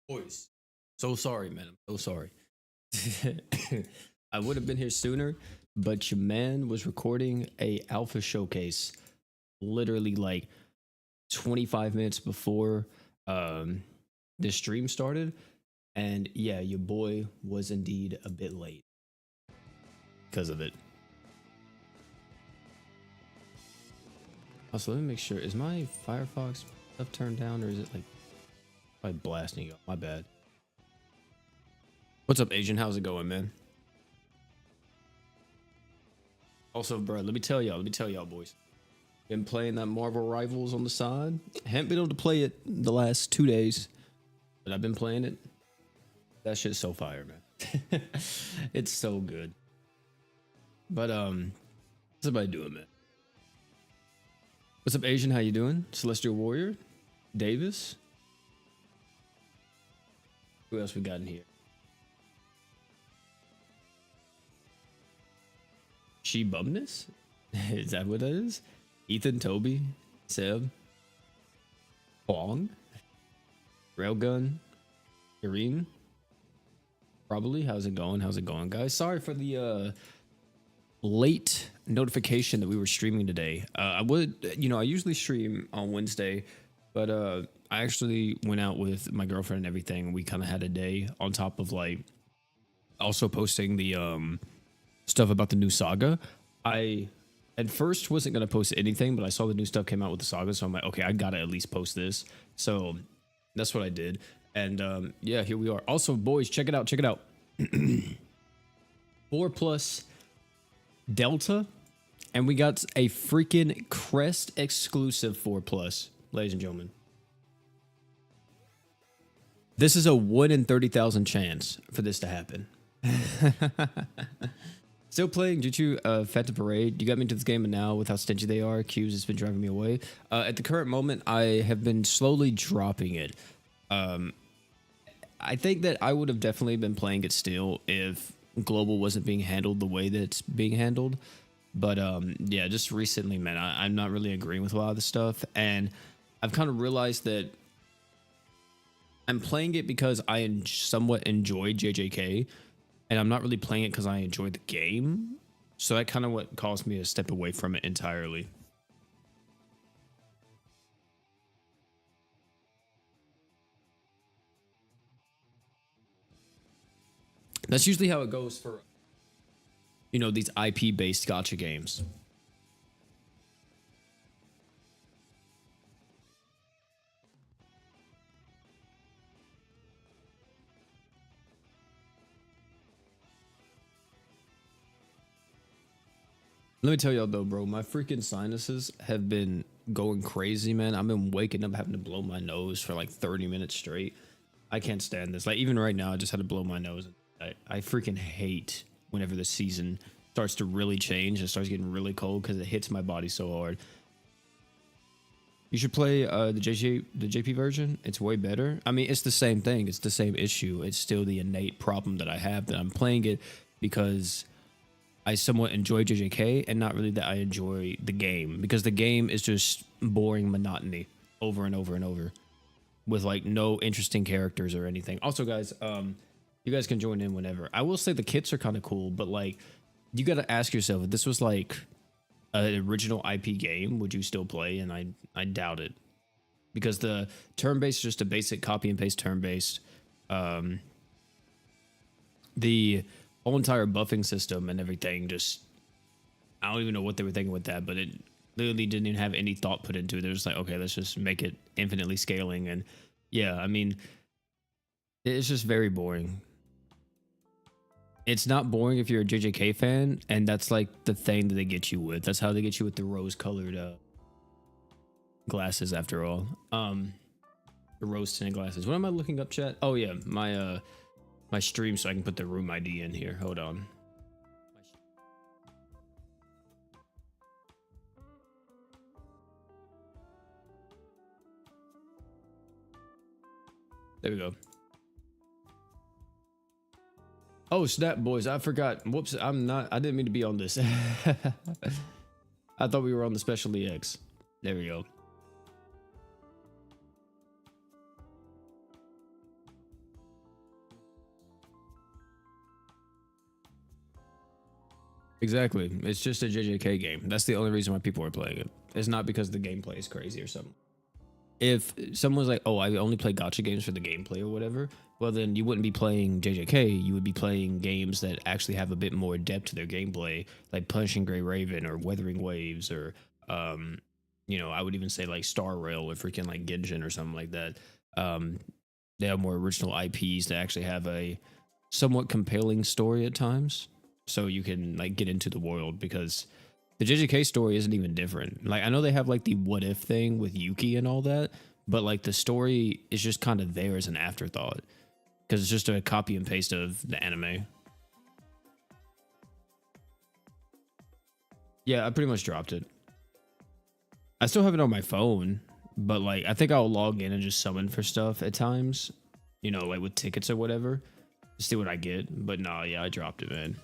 Boys, so sorry, man. I'm so sorry. I would have been here sooner, but your man was recording a alpha showcase literally like 25 minutes before the stream started. And yeah, your boy was indeed a bit late because of it. Also, let me make sure, is my Firefox stuff turned down, or is it like probably blasting you? My bad. What's up, Asian? How's it going, man? Also, bro, let me tell y'all, boys. Been playing that Marvel Rivals on the side. Haven't been able to play it the last 2 days, but I've been playing it. That shit's so fire, man. It's so good. But what's everybody doing, man? What's up, Asian? How you doing? Celestial Warrior, Davis. Who else we got in here? She Bumness? Is that what that is? Ethan, Toby, Seb, Huang, Railgun, Irene. Probably. How's it going? How's it going, guys? Sorry for the late notification that we were streaming today. I usually stream on Wednesday, but I actually went out with my girlfriend and everything. We kind of had a day on top of like also posting the stuff about the new saga. I at first wasn't gonna post anything, but I saw the new stuff came out with the saga, so I'm like, okay, I gotta at least post this. So that's what I did. And yeah, here we are. Also, boys, check it out. 4+ Delta, and we got a freaking Crest exclusive 4+, ladies and gentlemen. This is a 1 in 30,000 chance for this to happen. Still playing JJK Phantom Parade. You got me into this game, and now with how stingy they are, queues has been driving me away. At the current moment, I have been slowly dropping it. I think that I would have definitely been playing it still if global wasn't being handled the way that it's being handled. But yeah, just recently, man, I'm not really agreeing with a lot of this stuff, and I've kind of realized that I'm playing it because I somewhat enjoy JJK, and I'm not really playing it because I enjoy the game. So that kind of what caused me to step away from it entirely. That's usually how it goes for, you know, these IP-based gacha games. Let me tell y'all though, bro, my freaking sinuses have been going crazy, man. I've been waking up having to blow my nose for like 30 minutes straight. I can't stand this. Like even right now, I just had to blow my nose. I freaking hate whenever the season starts to really change and starts getting really cold because it hits my body so hard. You should play the JP version. It's way better. I mean, it's the same thing. It's the same issue. It's still the innate problem that I have, that I'm playing it because I somewhat enjoy JJK and not really that I enjoy the game, because the game is just boring monotony over and over and over with like no interesting characters or anything. Also, guys, you guys can join in whenever. I will say the kits are kind of cool, but like you got to ask yourself, if this was like an original IP game, would you still play? And I doubt it, because the turn-based is just a basic copy and paste turn-based. The whole entire buffing system and everything, just I don't even know what they were thinking with that, but it literally didn't even have any thought put into it. They're just like, okay, let's just make it infinitely scaling. And yeah, I mean, it's just very boring. It's not boring if you're a JJK fan, and that's like the thing that they get you with. That's how they get you with the rose-colored glasses, after all. The rose-tinted glasses. What am I looking up, chat? Oh yeah, my stream, so I can put the room ID in here. Hold on. There we go. Oh snap, boys, I forgot. Whoops, I didn't mean to be on this. I thought we were on the Special EX. There we go. Exactly. It's just a JJK game. That's the only reason why people are playing it. It's not because the gameplay is crazy or something. If someone's like, "Oh, I only play gacha games for the gameplay or whatever," well, then you wouldn't be playing JJK. You would be playing games that actually have a bit more depth to their gameplay, like Punishing Gray Raven or Weathering Waves, or I would even say like Star Rail or freaking like Genshin or something like that. Um, they have more original IPs that actually have a somewhat compelling story at times, so you can like get into the world because the JJK story isn't even different. Like I know they have like the what if thing with Yuki and all that, but like the story is just kind of there as an afterthought because it's just a copy and paste of the anime. Yeah, I pretty much dropped it. I still have it on my phone, but like I think I'll log in and just summon for stuff at times, like with tickets or whatever, to see what I get. But no, yeah, I dropped it, man.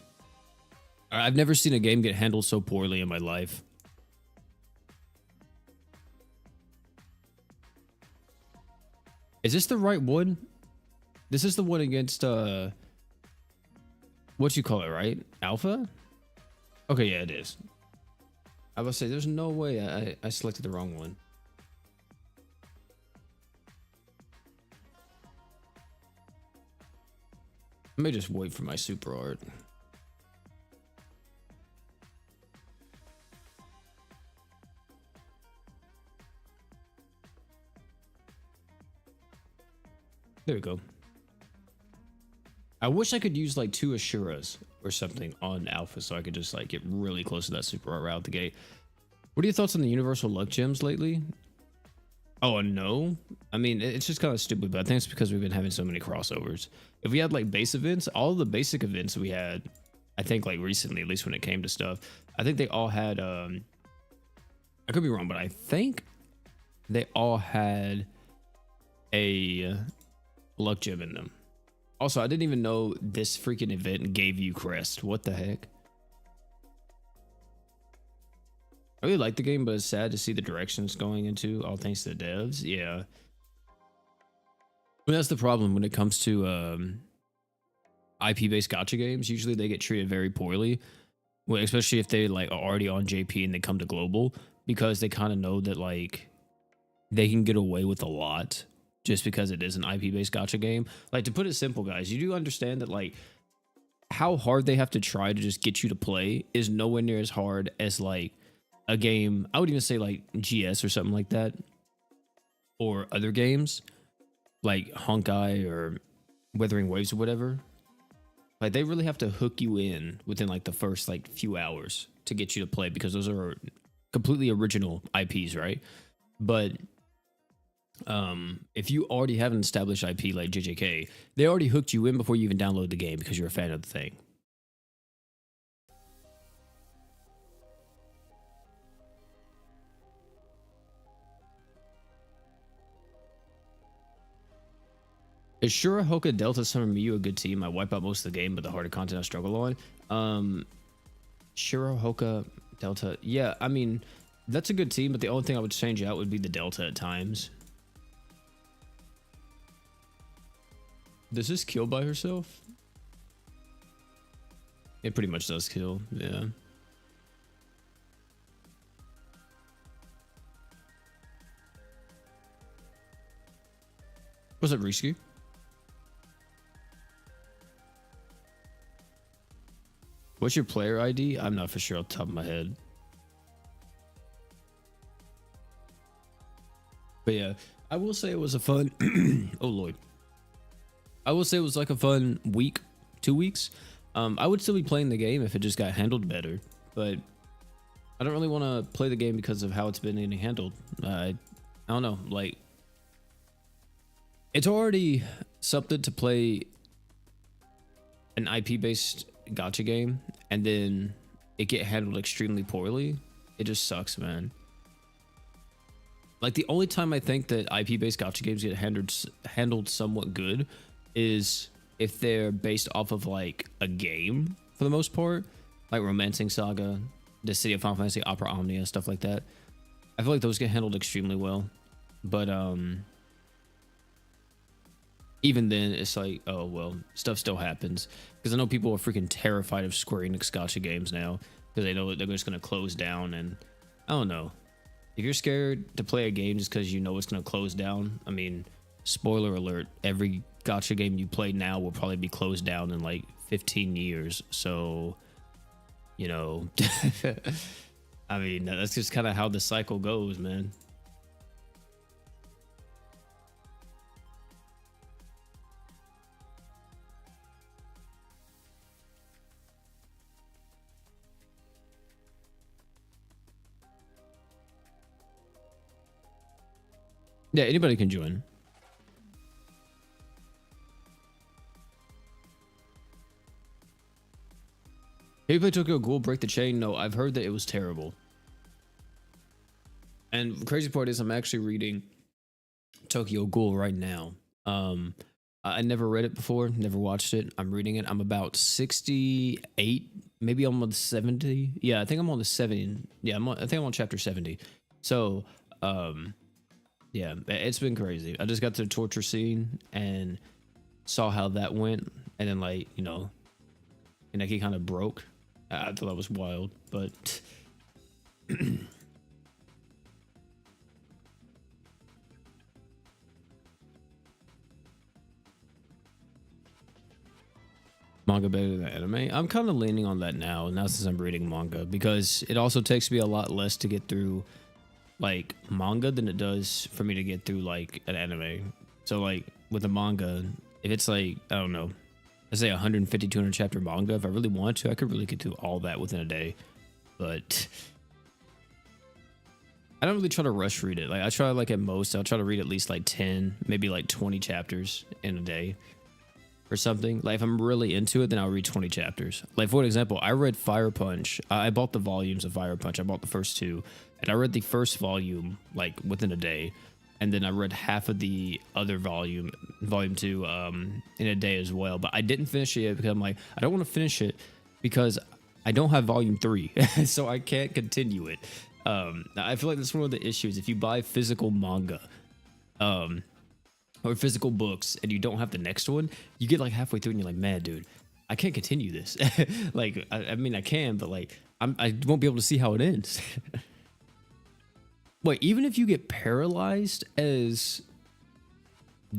I've never seen a game get handled so poorly in my life. Is this the right one? This is the one against what you call it, right? Alpha? Okay, yeah, it is. I was say there's no way I selected the wrong one. Let me just wait for my super art. There we go. I wish I could use like 2 Ashuras or something on Alpha so I could just like get really close to that super art right out the gate. What are your thoughts on the Universal Luck Gems lately? Oh, no. I mean, it's just kind of stupid, but I think it's because we've been having so many crossovers. If we had like base events, all the basic events we had, I think like recently, at least when it came to stuff, I think they all had, I could be wrong, but I think they all had a luck gem in them. Also, I didn't even know this freaking event gave you crest. What the heck? I really like the game, but it's sad to see the direction it's going into, all thanks to the devs. Yeah. But that's the problem when it comes to IP-based gacha games. Usually they get treated very poorly, especially if they like are already on JP and they come to global, because they kind of know that like they can get away with a lot just because it is an IP-based gacha game. Like, to put it simple, guys, you do understand that like how hard they have to try to just get you to play is nowhere near as hard as like a game, I would even say like GS or something like that, or other games like Honkai or Weathering Waves or whatever. Like, they really have to hook you in within like the first like few hours to get you to play, because those are completely original IPs, right? But if you already have an established IP like JJK, they already hooked you in before you even download the game because you're a fan of the thing. Is Shurahoka Delta Summer Miyu a good team? I wipe out most of the game, but the harder content I struggle on. Shurahoka Delta, yeah, I mean, that's a good team, but the only thing I would change out would be the Delta at times. Does this kill by herself? It pretty much does kill, yeah. What's up, Risky? What's your player ID? I'm not for sure off the top of my head. But yeah, I will say it was a fun... oh, Lord. I will say it was like a fun week, 2 weeks. I would still be playing the game if it just got handled better, but I don't really want to play the game because of how it's been getting handled. I don't know, like, it's already something to play an IP-based gacha game and then it get handled extremely poorly. It just sucks, man. Like, the only time I think that IP-based gacha games get handled somewhat good is if they're based off of like a game for the most part, like Romancing Saga, the City of Final Fantasy, Opera Omnia, stuff like that. I feel like those get handled extremely well, but even then it's like, oh well, stuff still happens, because I know people are freaking terrified of Square Enix gacha games now, because they know that they're just gonna close down. And I don't know, if you're scared to play a game just because you know it's gonna close down. I mean, spoiler alert: every gacha game you play now will probably be closed down in like 15 years. So, you know, I mean, that's just kind of how the cycle goes, man. Yeah, anybody can join. Have you played Tokyo Ghoul Break the Chain? No, I've heard that it was terrible. And the crazy part is I'm actually reading Tokyo Ghoul right now. I never read it before, never watched it. I'm reading it. I'm about 68, maybe I'm on the 70. Yeah, I think I'm on the 70. Yeah, I think I'm on chapter 70. So, yeah, it's been crazy. I just got to the torture scene and saw how that went, and then, like, you know, and like he kind of broke. I thought that was wild, but manga better than anime. I'm kind of leaning on that now since I'm reading manga, because it also takes me a lot less to get through like manga than it does for me to get through like an anime. So like with a manga, if it's like, I don't know, let's say 150, 200 chapter manga, if I really want to, I could really get through all that within a day. But I don't really try to rush read it. Like I try, like at most, I'll try to read at least like 10, maybe like 20 chapters in a day or something. Like if I'm really into it, then I'll read 20 chapters. Like for example, I read Fire Punch. I bought the volumes of Fire Punch. I bought the first two, and I read the first volume like within a day, and then I read half of the other volume 2, in a day as well. But I didn't finish it yet because I'm like, I don't want to finish it because I don't have volume 3, so I can't continue it. I feel like that's one of the issues. If you buy physical manga, or physical books, and you don't have the next one, you get like halfway through and you're like, man, dude, I can't continue this. Like, I mean, I can, but like, I won't be able to see how it ends. Wait, even if you get paralyzed as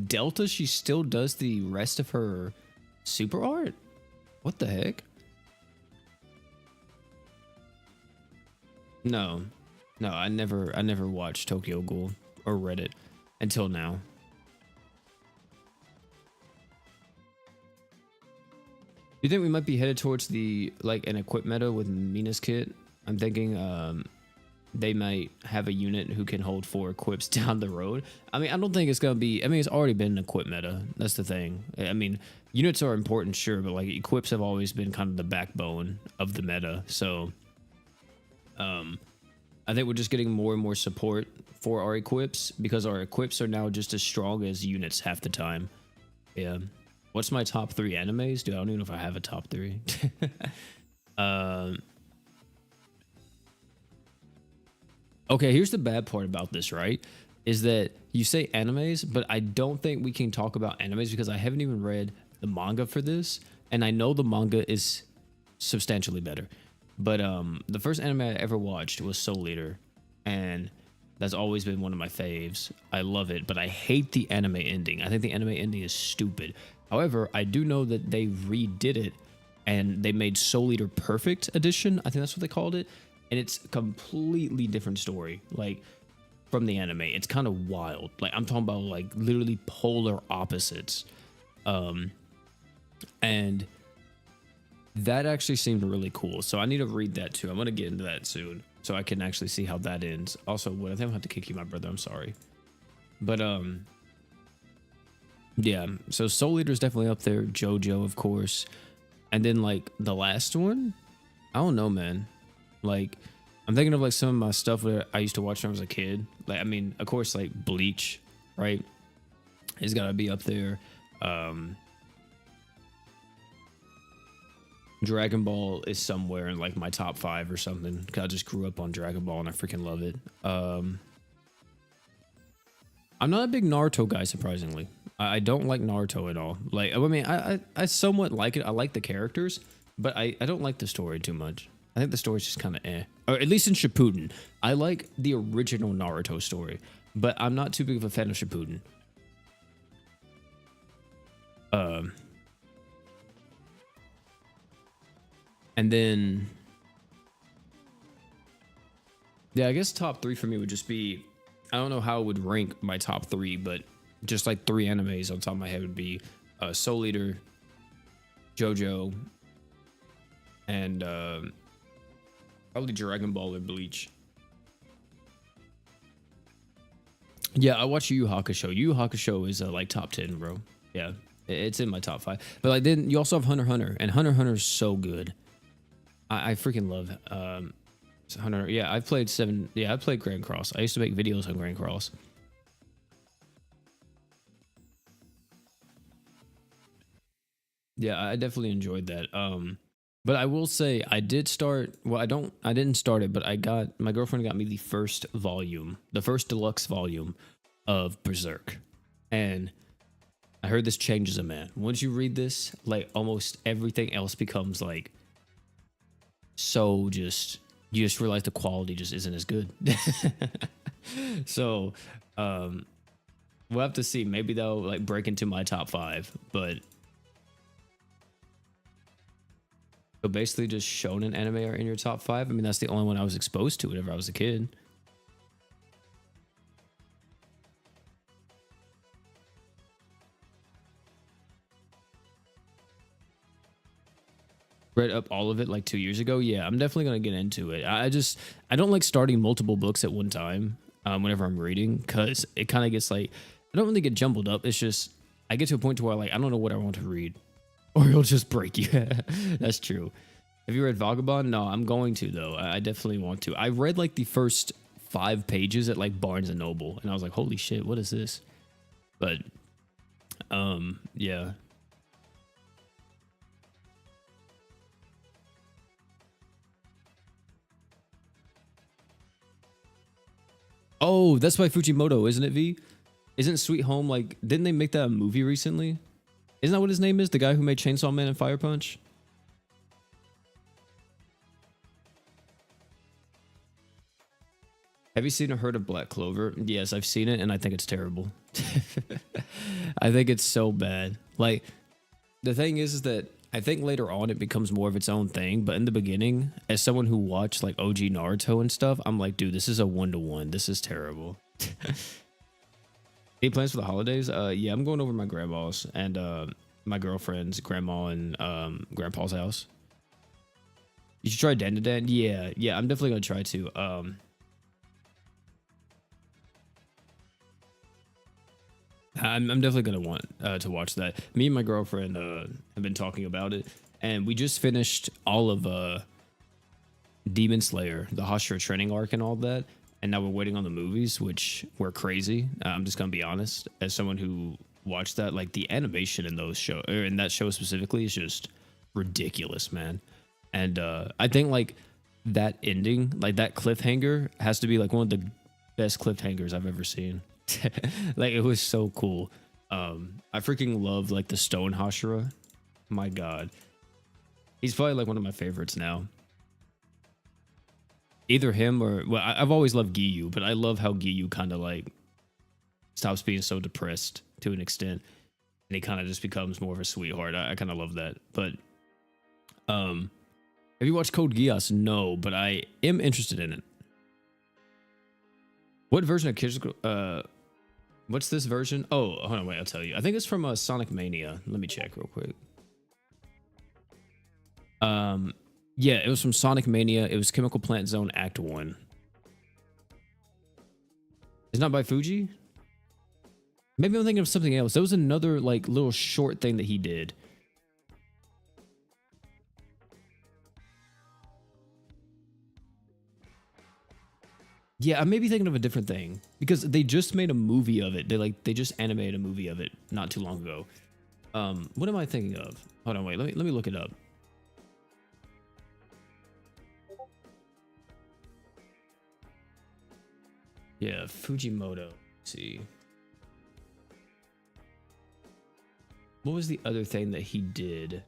Delta, she still does the rest of her super art? What the heck? No, I never watched Tokyo Ghoul or read it until now. Do you think we might be headed towards the like an equip meta with Mina's kit? I'm thinking they might have a unit who can hold 4 equips down the road. I mean, I don't think it's gonna be. I mean, it's already been an equip meta. That's the thing. I mean, units are important, sure, but like equips have always been kind of the backbone of the meta. So, I think we're just getting more and more support for our equips because our equips are now just as strong as units half the time. Yeah. What's my top 3 animes? Dude, I don't even know if I have a top 3. Okay, here's the bad part about this, right? Is that you say animes, but I don't think we can talk about animes because I haven't even read the manga for this, and I know the manga is substantially better. But the first anime I ever watched was Soul Eater, and that's always been one of my faves. I love it, but I hate the anime ending. I think the anime ending is stupid. However, I do know that they redid it and they made Soul Eater Perfect Edition. I think that's what they called it. And it's a completely different story, like from the anime. It's kind of wild. Like I'm talking about like literally polar opposites. And that actually seemed really cool. So I need to read that too. I'm going to get into that soon so I can actually see how that ends. Also, what I think I'm going to have to kick you, my brother. I'm sorry. But, yeah, so Soul Eater is definitely up there. JoJo, of course. And then, like, the last one? I don't know, man. Like, I'm thinking of, like, some of my stuff that I used to watch when I was a kid. Like, I mean, of course, like, Bleach, right? It's got to be up there. Dragon Ball is somewhere in, like, my top 5 or something. Because I just grew up on Dragon Ball, and I freaking love it. I'm not a big Naruto guy, surprisingly. I don't like Naruto at all. Like, I mean, I somewhat like it. I like the characters, but I don't like the story too much. I think the story's just kind of eh. Or at least in Shippuden. I like the original Naruto story, but I'm not too big of a fan of Shippuden. And then, yeah, I guess top 3 for me would just be, I don't know how it would rank my top 3, but just like 3 animes on top of my head would be Soul Eater, JoJo, and probably Dragon Ball or Bleach. Yeah, I watch Yu Yu Hakusho. Yu Yu Hakusho is like top 10, bro. Yeah, it's in my top 5. But like then you also have Hunter x Hunter, and Hunter x Hunter is so good. I freaking love Hunter. Yeah, I've played 7. Yeah, I played Grand Cross. I used to make videos on Grand Cross. Yeah, I definitely enjoyed that. But I will say I did start. Well, I didn't start it, but my girlfriend got me the first volume, the first deluxe volume of Berserk, and I heard this changes a man. Once you read this, like almost everything else becomes like so just you just realize the quality just isn't as good. So we'll have to see. Maybe they'll like break into my top 5, but so basically just shonen anime are in your top 5. I mean, that's the only one I was exposed to whenever I was a kid. Read up all of it like 2 years ago. Yeah, I'm definitely gonna get into it. I don't like starting multiple books at one time whenever I'm reading, because it kind of gets like, I don't really get jumbled up. It's just I get to a point to where like I don't know what I want to read, or it'll just break you. That's true. Have you read Vagabond? No, I'm going to though. I definitely want to. I read like the first 5 pages at like Barnes and Noble, and I was like, holy shit, what is this? But yeah. Oh, that's by Fujimoto, isn't it, V? Isn't Sweet Home like, didn't they make that a movie recently? Isn't that what his name is? The guy who made Chainsaw Man and Fire Punch? Have you seen or heard of Black Clover? Yes, I've seen it, and I think it's terrible. I think it's so bad. Like, the thing is that I think later on it becomes more of its own thing, but in the beginning, as someone who watched like OG Naruto and stuff, I'm like, dude, this is a 1-to-1. This is terrible. Any plans for the holidays? Yeah, I'm going over to my grandma's and my girlfriend's grandma and grandpa's house. You should try Dandadan. Yeah, I'm definitely gonna try to. I'm definitely gonna want to watch that. Me and my girlfriend have been talking about it, and we just finished all of Demon Slayer, the Hashira training arc, and all that. And now we're waiting on the movies, which were crazy. I'm just gonna be honest, as someone who watched that, like the animation in those show, or in that show specifically, is just ridiculous, man. And I think like that ending, like that cliffhanger, has to be like one of the best cliffhangers I've ever seen. Like it was so cool. I freaking love like the Stone Hashira. My God, he's probably like one of my favorites now. Either him or, well, I've always loved Giyu, but I love how Giyu kind of like stops being so depressed to an extent, and he kind of just becomes more of a sweetheart. I kind of love that. But have you watched Code Geass? No, but I am interested in it. What version of Kids? What's this version? Oh, hold on, wait, I'll tell you. I think it's from Sonic Mania. Let me check real quick. Yeah, it was from Sonic Mania. It was Chemical Plant Zone Act 1. It's not by Fuji? Maybe I'm thinking of something else. There was another like little short thing that he did. Yeah, I may be thinking of a different thing, because they just made a movie of it. They just animated a movie of it not too long ago. What am I thinking of? Hold on, wait. Let me look it up. Yeah, Fujimoto. Let's see. What was the other thing that he did?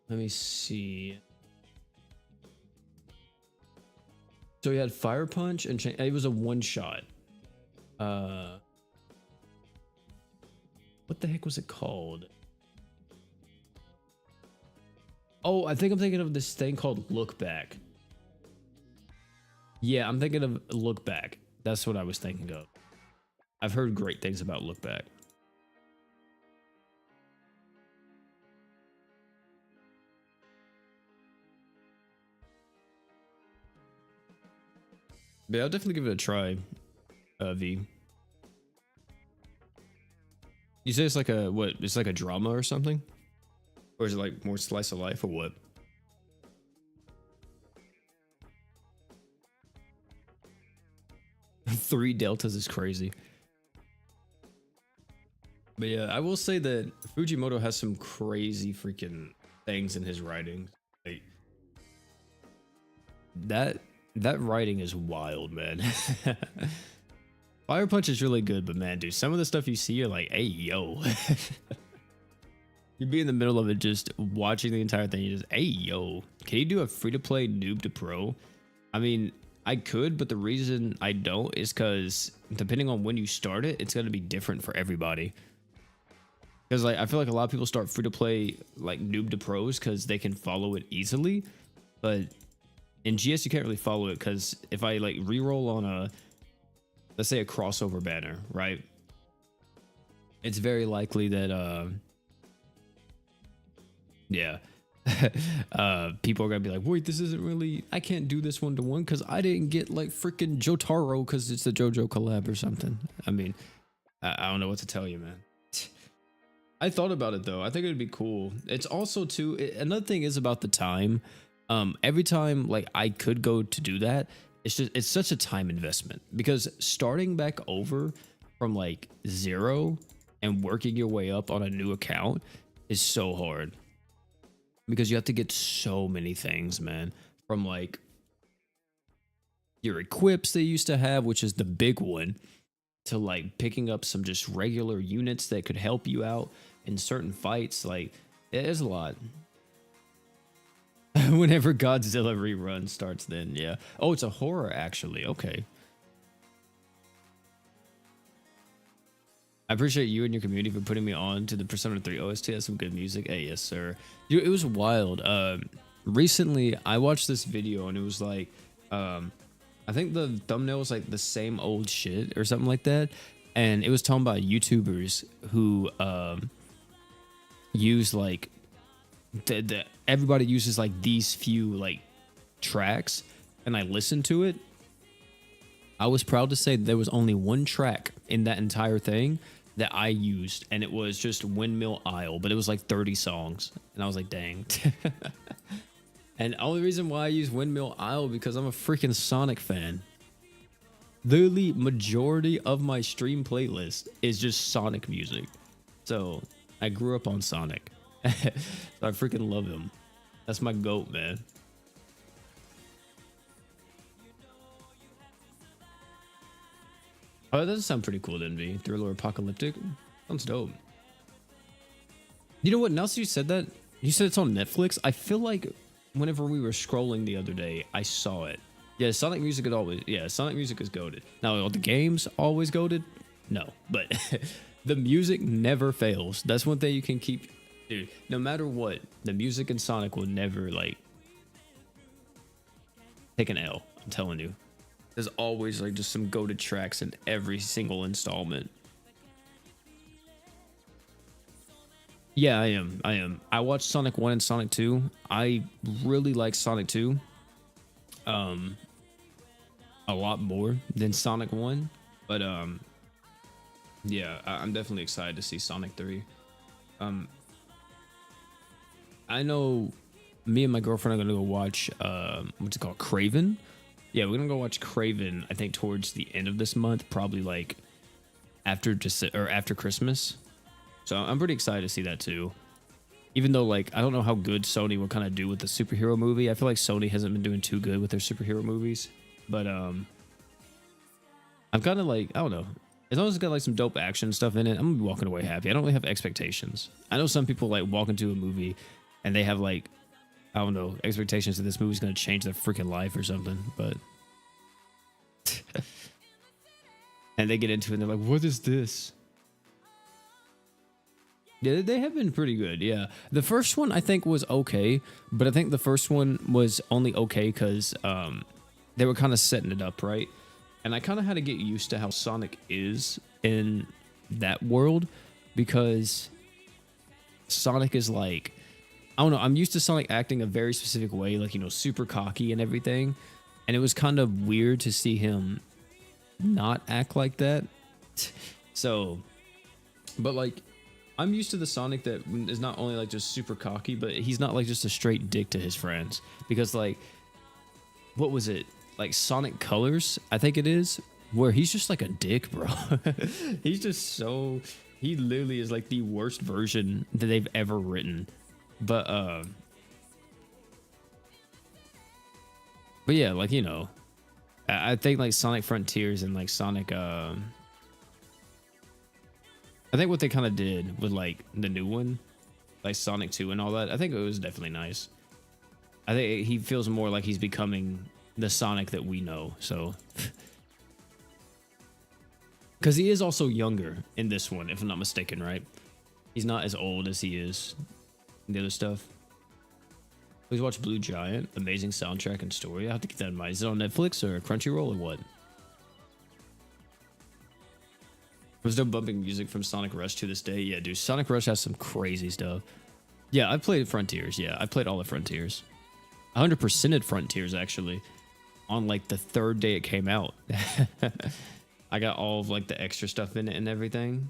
Let me see. So he had Fire Punch and it was a one shot. What the heck was it called? Oh, I think I'm thinking of this thing called Look Back. Yeah, I'm thinking of Look Back. That's what I was thinking of. I've heard great things about Look Back. But yeah, I'll definitely give it a try, V. You say it's like a, what? It's like a drama or something? Or is it like more slice of life or what? Three deltas is crazy. But yeah, I will say that Fujimoto has some crazy freaking things in his writing. Like that writing is wild, man. Fire Punch is really good, but man, dude, some of the stuff you see, you're like, hey, yo. You'd be in the middle of it just watching the entire thing. You just, hey, yo, can you do a free-to-play noob to pro? I mean, I could, but the reason I don't is because depending on when you start it, it's going to be different for everybody. Because like I feel like a lot of people start free-to-play like noob to pros because they can follow it easily. But in GS, you can't really follow it because if I like reroll on a, let's say a crossover banner, right? It's very likely that yeah. People are gonna be like, wait, this isn't really, I can't do this one-to-one because I didn't get like freaking Jotaro because it's the JoJo collab or something. I mean, I don't know what to tell you, man. I thought about it though. I think it'd be cool. It's also too, another thing is about the time. Every time like I could go to do that, it's such a time investment because starting back over from like 0 and working your way up on a new account is so hard. Because you have to get so many things, man. From like your equips they used to have, which is the big one, to like picking up some just regular units that could help you out in certain fights. Like, it is a lot. Whenever Godzilla rerun starts, then yeah. Oh, it's a horror actually. Okay. I appreciate you and your community for putting me on to the Persona 3 OST. That's some good music. Hey, yes, sir. Dude, it was wild. Recently, I watched this video and it was like, I think the thumbnail was like the same old shit or something like that. And it was talking about YouTubers who use like, everybody uses like these few like tracks. And I listened to it. I was proud to say that there was only one track in that entire thing that I used, and it was just Windmill Isle, but it was like 30 songs, and I was like, dang. And the only reason why I use Windmill Isle because I'm a freaking Sonic fan. Literally, majority of my stream playlist is just Sonic music. So, I grew up on Sonic. So I freaking love him. That's my GOAT, man. Oh, that does sound pretty cool, then, V. Thriller apocalyptic. Sounds dope. You know what? Now that you said that, you said it's on Netflix. I feel like whenever we were scrolling the other day, I saw it. Yeah, Sonic music is always, yeah, Sonic music is goated. Now, are the games always goated? No, but the music never fails. That's one thing you can keep, dude. No matter what, the music in Sonic will never like take an L. I'm telling you. There's always like just some goated tracks in every single installment. Yeah, I am. I watched Sonic 1 and Sonic 2. I really like Sonic 2. A lot more than Sonic 1. But yeah, I'm definitely excited to see Sonic 3. I know me and my girlfriend are gonna go watch what's it called? Craven. Yeah, we're gonna go watch Craven, I think towards the end of this month, probably like after Christmas. So I'm pretty excited to see that too. Even though like I don't know how good Sony will kind of do with the superhero movie. I feel like Sony hasn't been doing too good with their superhero movies. But I'm kind of like, I don't know. As long as it's got like some dope action stuff in it, I'm gonna be walking away happy. I don't really have expectations. I know some people like walk into a movie and they have like I don't know, expectations that this movie's gonna change their freaking life or something, but and they get into it and they're like, what is this? Yeah, they have been pretty good. Yeah, the first one I think was okay, but I think the first one was only okay because they were kind of setting it up right, and I kind of had to get used to how Sonic is in that world because Sonic is like, I don't know, I'm used to Sonic acting a very specific way, like, you know, super cocky and everything, and it was kind of weird to see him not act like that. So, but like, I'm used to the Sonic that is not only like just super cocky, but he's not like just a straight dick to his friends. Because like, what was it? Like Sonic Colors, I think it is, where he's just like a dick, bro. He's just so, he literally is like the worst version that they've ever written. But yeah, like, you know, I think like Sonic Frontiers and like Sonic, I think what they kind of did with like the new one, like Sonic 2 and all that, I think it was definitely nice. I think he feels more like he's becoming the Sonic that we know. So, because he is also younger in this one, if I'm not mistaken, right? He's not as old as he is in the other stuff. Please watch Blue Giant. Amazing soundtrack and story. I have to keep that in mind. Is it on Netflix or Crunchyroll or what? Was there bumping music from Sonic Rush to this day? Yeah, dude. Sonic Rush has some crazy stuff. Yeah, I played Frontiers. Yeah, I played all the Frontiers. 100%ed Frontiers, actually. On, like, the third day it came out. I got all of, like, the extra stuff in it and everything.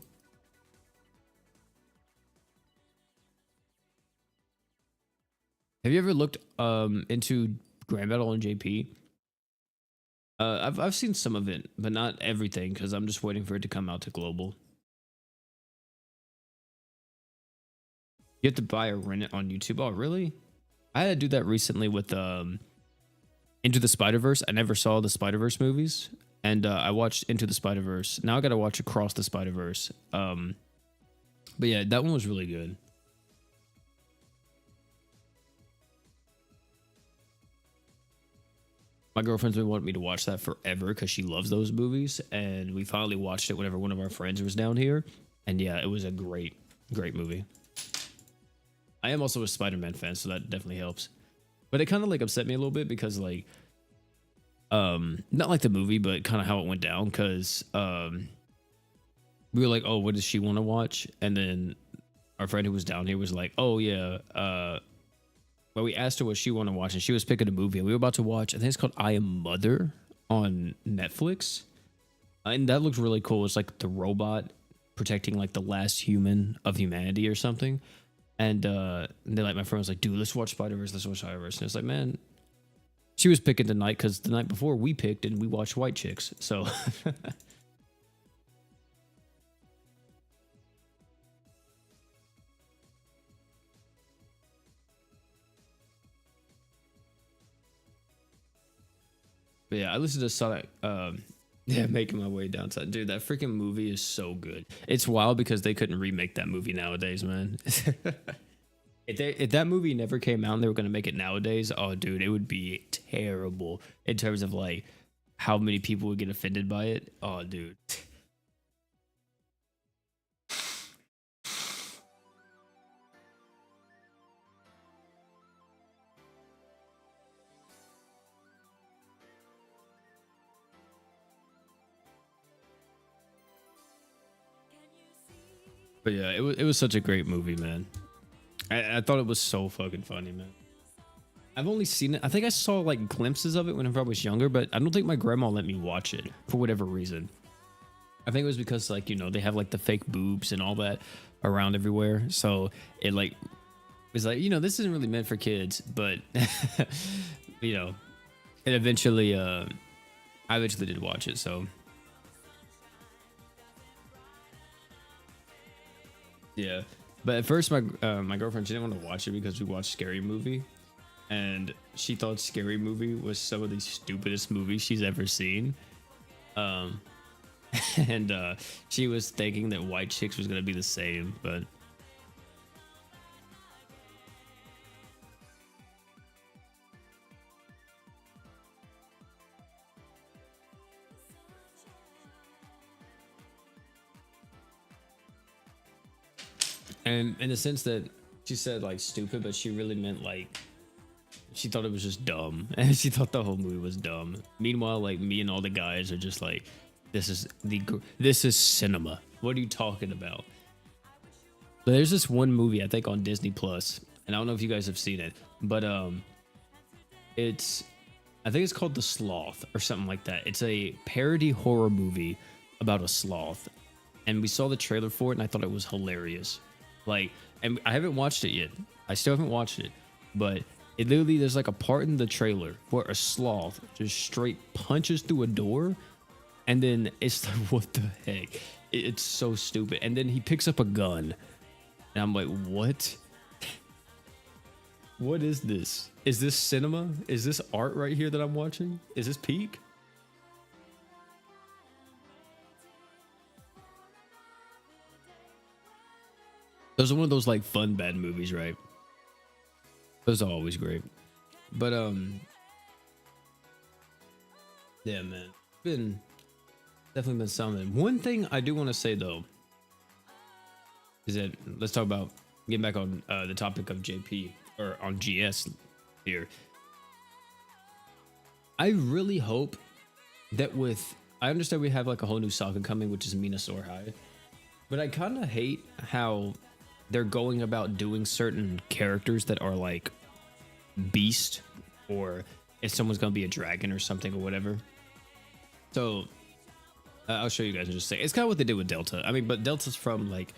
Have you ever looked into Grand Battle on JP? I've seen some of it, but not everything, because I'm just waiting for it to come out to global. You have to buy or rent it on YouTube. Oh, really? I had to do that recently with Into the Spider-Verse. I never saw the Spider-Verse movies, and I watched Into the Spider-Verse. Now I got to watch Across the Spider-Verse. But yeah, that one was really good. My girlfriend's been wanting me to watch that forever because she loves those movies, and we finally watched it whenever one of our friends was down here. And yeah, it was a great, great movie. I am also a Spider-Man fan, so that definitely helps. But it kind of like upset me a little bit because like, not like the movie, but kind of how it went down. Because we were like, oh, what does she want to watch? And then our friend who was down here was like, oh yeah, well, we asked her what she wanted to watch, and she was picking a movie. And we were about to watch, I think it's called I Am Mother on Netflix. And that looks really cool. It's like the robot protecting like the last human of humanity or something. And then like my friend was like, dude, let's watch Spider-Verse. Let's watch Spider-Verse. And it's like, man, she was picking tonight because the night before we picked and we watched White Chicks. So but yeah, I listened to Sonic. Yeah, making my way downside. Dude, that freaking movie is so good. It's wild because they couldn't remake that movie nowadays, man. If that movie never came out and they were going to make it nowadays, oh, dude, it would be terrible in terms of like how many people would get offended by it. Oh, dude. But yeah, it was such a great movie, man. I thought it was so fucking funny, man. I've only seen it. I think I saw like glimpses of it whenever I was younger, but I don't think my grandma let me watch it for whatever reason. I think it was because like, you know, they have like the fake boobs and all that around everywhere. So it like was like, you know, this isn't really meant for kids, but you know, and eventually I eventually did watch it. So yeah. But at first, my girlfriend, she didn't want to watch it because we watched Scary Movie, and she thought Scary Movie was some of the stupidest movies she's ever seen. And she was thinking that White Chicks was gonna be the same, but And in the sense that she said like stupid, but she really meant like she thought it was just dumb, and she thought the whole movie was dumb. Meanwhile, like me and all the guys are just like, this is cinema. What are you talking about? But there's this one movie I think on Disney Plus, and I don't know if you guys have seen it, but I think it's called The Sloth or something like that. It's a parody horror movie about a sloth, and we saw the trailer for it, and I thought it was hilarious. Like, and I haven't watched it yet. I still haven't watched it, but it literally, there's like a part in the trailer where a sloth just straight punches through a door, and then it's like, what the heck? It's so stupid. And then he picks up a gun, and I'm like, what? What is this? Is this cinema? Is this art right here that I'm watching? Is this peak? Those are one of those like fun bad movies, right? Those are always great. But yeah, man. Definitely been something. One thing I do want to say though is that let's talk about getting back on the topic of JP or on GS here. I really hope that I understand we have like a whole new saga coming, which is Mina Sorhai, but I kind of hate how they're going about doing certain characters that are like beast, or if someone's gonna be a dragon or something or whatever. So I'll show you guys and just say it's kind of what they did with Delta. I mean, but Delta's from like,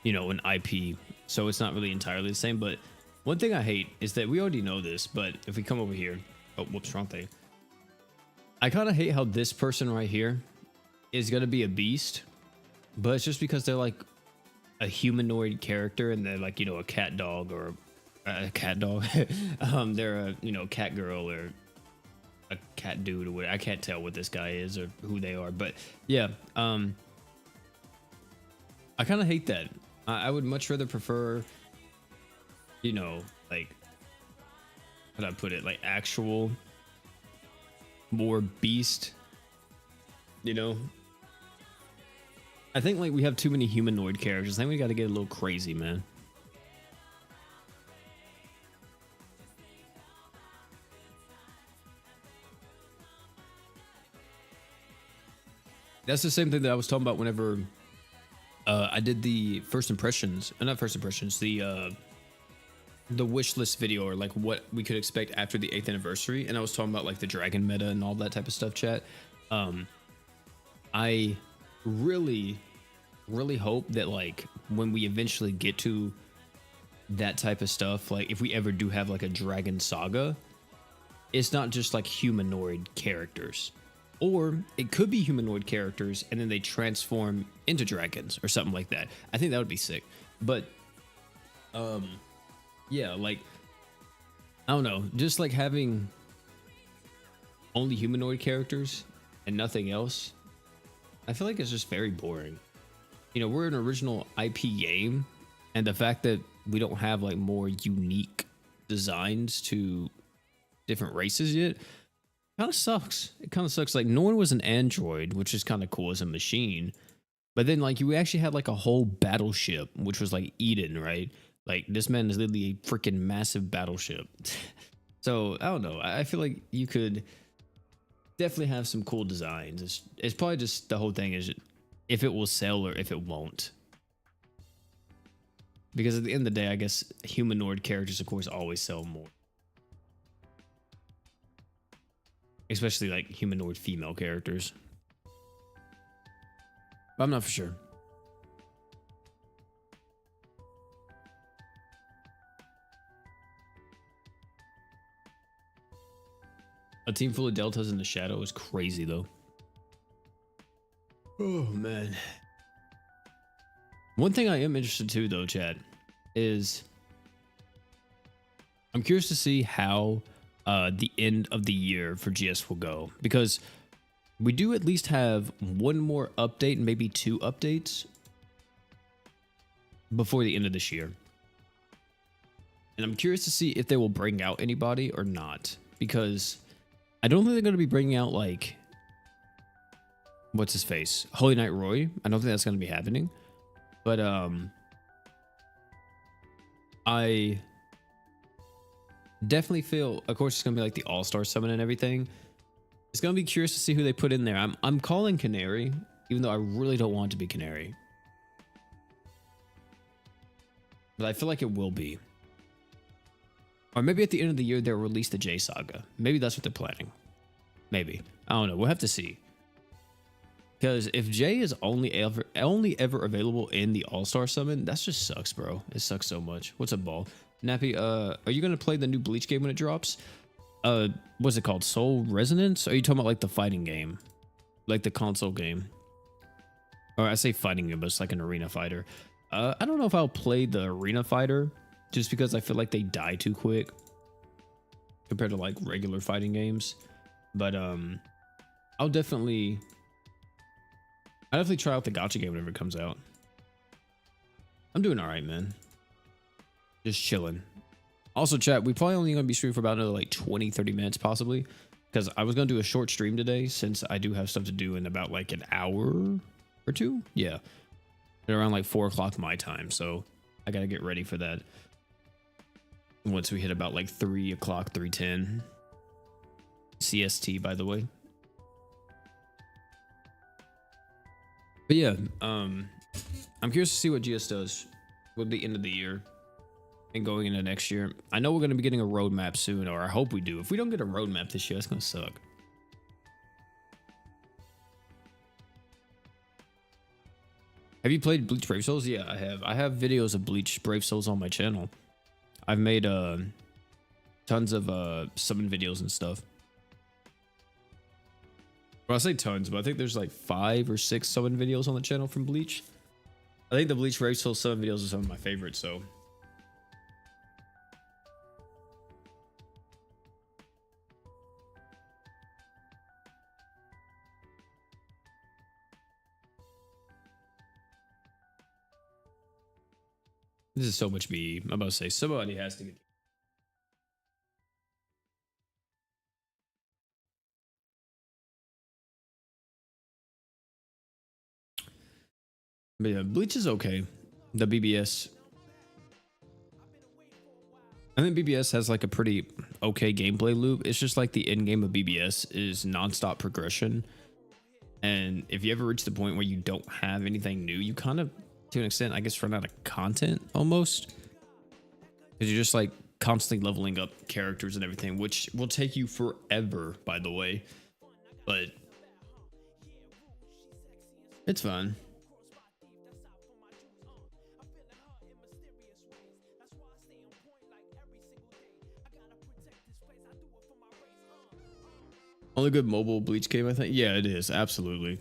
you know, an IP, so it's not really entirely the same. But one thing I hate is that we already know this, but if we come over here, oh whoops, wrong thing. I kind of hate how this person right here is gonna be a beast, but it's just because they're like a humanoid character, and they're like, you know, a cat dog or a cat dog. They're a, you know, cat girl or a cat dude or whatever. I can't tell what this guy is or who they are, but yeah, I kind of hate that. I would much rather prefer, you know, like, how do I put it, like actual more beast, you know. I think like we have too many humanoid characters. I think we got to get a little crazy, man. That's the same thing that I was talking about whenever I did the first impressions, not first impressions, the wish list video, or like what we could expect after the 8th anniversary, and I was talking about like the dragon meta and all that type of stuff, chat. I really hope that like when we eventually get to that type of stuff, like if we ever do have like a dragon saga, it's not just like humanoid characters, or it could be humanoid characters and then they transform into dragons or something like that. I think that would be sick. But yeah, like I don't know, just like having only humanoid characters and nothing else, I feel like it's just very boring. You know, we're an original IP game, and the fact that we don't have like more unique designs to different races yet kind of sucks. It kind of sucks. Like, no one was an android, which is kind of cool as a machine, but then like you actually had like a whole battleship, which was like Eden, right? Like this man is literally a freaking massive battleship. So I don't know, I feel like you could definitely have some cool designs. It's probably just the whole thing is if it will sell or if it won't. Because at the end of the day, I guess humanoid characters, of course, always sell more. Especially like humanoid female characters. But I'm not for sure. A team full of deltas in the shadow is crazy though. Oh man. One thing I am interested to though, chat, is I'm curious to see how the end of the year for GS will go, because we do at least have one more update, maybe 2 updates before the end of this year. And I'm curious to see if they will bring out anybody or not, because I don't think they're going to be bringing out like, what's his face? Holy Knight Roy. I don't think that's going to be happening. But I definitely feel, of course, it's gonna be like the all-star summon and everything. It's gonna be curious to see who they put in there. I'm calling Canary, even though I really don't want it to be Canary, but I feel like it will be. Or maybe at the end of the year they'll release the J Saga. Maybe that's what they're planning. Maybe, I don't know. We'll have to see. Because if J is only ever available in the all-star summon, that just sucks, bro. It sucks so much. What's up, Ball? Nappy, are you gonna play the new Bleach game when it drops? What's it called? Soul Resonance? Or are you talking about like the fighting game? Like the console game? Or I say fighting game, but it's like an arena fighter. I don't know if I'll play the arena fighter just because I feel like they die too quick compared to like regular fighting games. But I'll definitely try out the Gacha game whenever it comes out. I'm doing all right, man. Just chilling. Also, chat, we probably only gonna be streaming for about another like 20-30 minutes possibly, because I was gonna do a short stream today since I do have stuff to do in about like an hour or two. Yeah, at around like 4 o'clock my time, so I gotta get ready for that once we hit about like 3 o'clock, 3:10 CST, by the way. But yeah, I'm curious to see what GS does with the end of the year and going into next year. I know we're going to be getting a roadmap soon, or I hope we do. If we don't get a roadmap this year, that's going to suck. Have you played Bleach Brave Souls? Yeah, I have. I have videos of Bleach Brave Souls on my channel. I've made tons of summon videos and stuff. Well, I say tons, but I think there's like 5 or 6 summon videos on the channel from Bleach. I think the Bleach Brave Souls summon videos are some of my favorites, so. This is so much BE. I'm about to say somebody has to get. But yeah, Bleach is okay. The BBS. I think BBS has like a pretty okay gameplay loop. It's just like the end game of BBS is nonstop progression. And if you ever reach the point where you don't have anything new, you kind of, to an extent, I guess, run out of content almost. Because you're just like constantly leveling up characters and everything, which will take you forever, by the way. But it's fun. Only good mobile Bleach game, I think. Yeah, it is. Absolutely.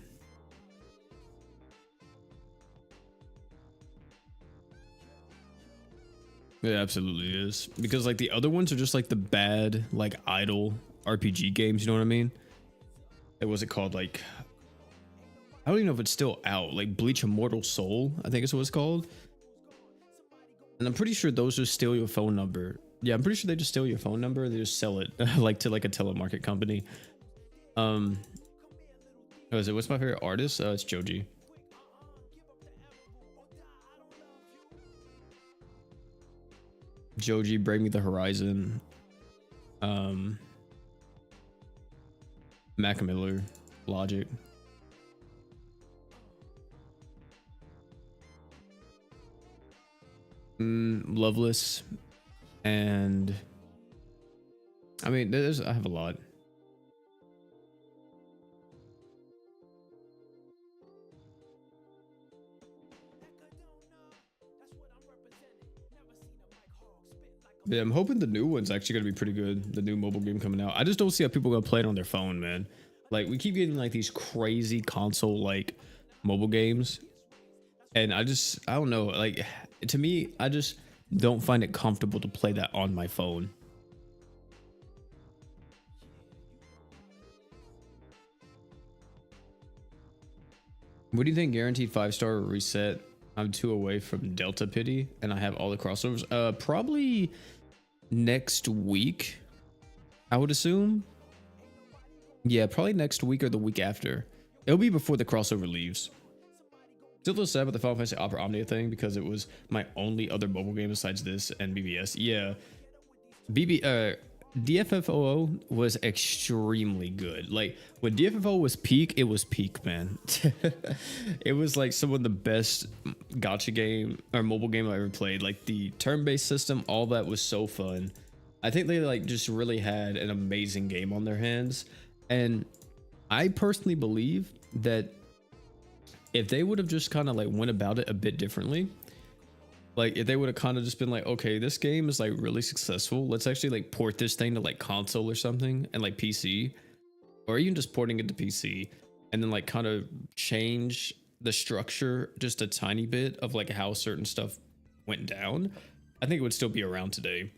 It absolutely is. Because like the other ones are just like the bad, like idle RPG games. You know what I mean? What was it called? Like, I don't even know if it's still out. Like Bleach Immortal Soul, I think is what it's called. And I'm pretty sure those just steal your phone number. Yeah, I'm pretty sure they just steal your phone number. They just sell it like to like a telemarket company. What is it? What's my favorite artist? It's Joji. Joji, Bring Me the Horizon. Mac Miller, Logic. Loveless, and I mean, I have a lot. Yeah, I'm hoping the new one's actually gonna be pretty good. The new mobile game coming out. I just don't see how people are gonna play it on their phone, man. Like we keep getting like these crazy console like mobile games, and I don't know. Like to me, I just don't find it comfortable to play that on my phone. What do you think? Guaranteed 5-star reset. I'm 2 away from Delta Pity, and I have all the crossovers. Probably next week, I would assume. Yeah, probably next week or the week after. It'll be before the crossover leaves. Still a little sad about the Final Fantasy Opera Omnia thing because it was my only other mobile game besides this and BBS. Yeah, DFFOO was extremely good. Like when DFFO was peak, it was peak, man. It was like some of the best gacha game or mobile game I ever played. Like the turn-based system, all that was so fun. I think they like just really had an amazing game on their hands. And I personally believe that if they would have just kind of like went about it a bit differently, like if they would have kind of just been like, okay, this game is like really successful, let's actually like port this thing to like console or something and like PC, or even just porting it to PC, and then like kind of change the structure just a tiny bit of like how certain stuff went down, I think it would still be around today